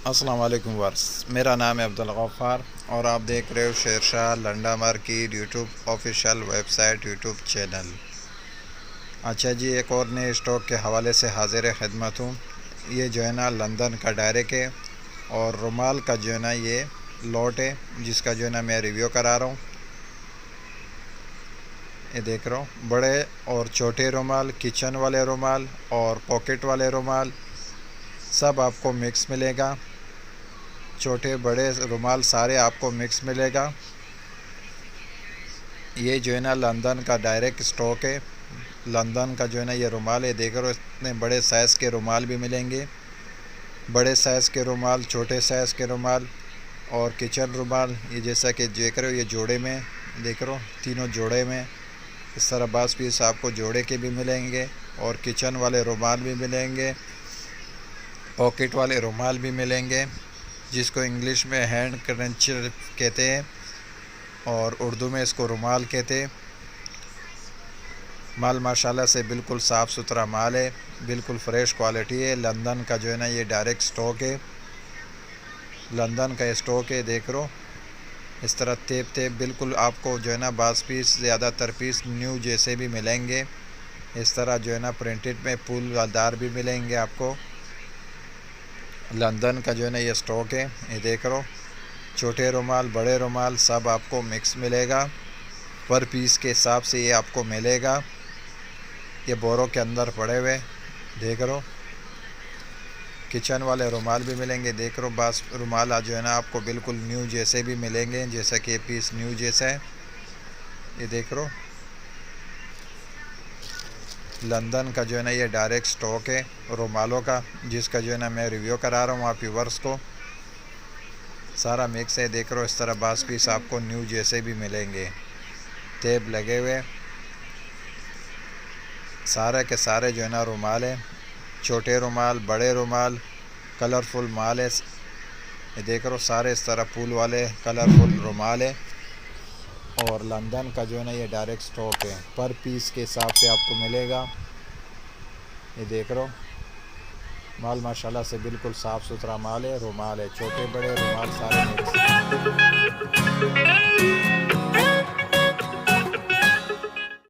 अस्सलाम वालेकुम वर्स, मेरा नाम है अब्दुल गफ़ार और आप देख रहे हो Shershah Landa market YouTube official website YouTube channel. अच्छा जी, एक और नए स्टॉक के हवाले से हाजिर खिदमत हूँ। ये जो है ना लंदन का डायरेक्ट है और रुमाल का जो है ना ये लॉट है, जिसका जो है ना मैं रिव्यू करा रहा हूँ। ये देख रहा हूँ, बड़े और छोटे रुमाल, किचन वाले रुमाल और पॉकेट वाले रुमाल सब आपको मिक्स मिलेगा। छोटे बड़े रुमाल सारे आपको मिक्स मिलेगा। ये जो है ना लंदन का डायरेक्ट स्टॉक है। लंदन का जो है ना ये रुमाल है, देख रहे हो इतने बड़े साइज़ के रुमाल भी मिलेंगे। बड़े साइज़ के रुमाल, छोटे साइज़ के रुमाल और किचन रुमाल, ये जैसा कि देख रहे हो ये जोड़े में, देख रहे हो तीनों जोड़े में इस तरह 20 पीस आपको जोड़े के भी मिलेंगे और किचन वाले रुमाल भी मिलेंगे, पॉकेट वाले रुमाल भी मिलेंगे, जिसको इंग्लिश में हैंड क्रंचर कहते हैं और उर्दू में इसको रुमाल कहते हैं। माल माशाल्लाह से बिल्कुल साफ़ सुथरा माल है, बिल्कुल फ्रेश क्वालिटी है। लंदन का जो है ना ये डायरेक्ट स्टॉक है, लंदन का स्टॉक है। देख लो इस तरह तेप तेप बिल्कुल आपको जो है ना 20 पीस ज़्यादातर पीस न्यू जैसे भी मिलेंगे। इस तरह जो है ना प्रिंटेड में फूलदार भी मिलेंगे आपको। लंदन का जो है ना ये स्टॉक है, ये देख लो छोटे रुमाल बड़े रुमाल सब आपको मिक्स मिलेगा। पर पीस के हिसाब से ये आपको मिलेगा। ये बोरों के अंदर पड़े हुए देख लो। किचन वाले रुमाल भी मिलेंगे, देख लो बस रुमाल आज जो है ना आपको बिल्कुल न्यू जैसे भी मिलेंगे, जैसा कि ये पीस न्यू जैसा है। ये देख लो लंदन का जो है ना ये डायरेक्ट स्टॉक है रुमालों का, जिसका जो है ना मैं रिव्यू करा रहा हूँ आप व्यूअर्स को। सारा मिक्स है, देख रहे हो इस तरह 20 पीस आपको न्यू जैसे भी मिलेंगे। टेप लगे हुए सारे के सारे जो है ना रुमाल है, छोटे रुमाल बड़े रुमाल, कलरफुल माल है। ये देख रहे हो सारे इस तरह फूल वाले कलरफुल रुमाल है और लंदन का जो है ना ये डायरेक्ट स्टॉक है, पर पीस के हिसाब से आपको मिलेगा। ये देख रहे हो माल माशाल्लाह से बिल्कुल साफ़ सुथरा माल है, रुमाल है छोटे बड़े रुमाल सारे मिक्स।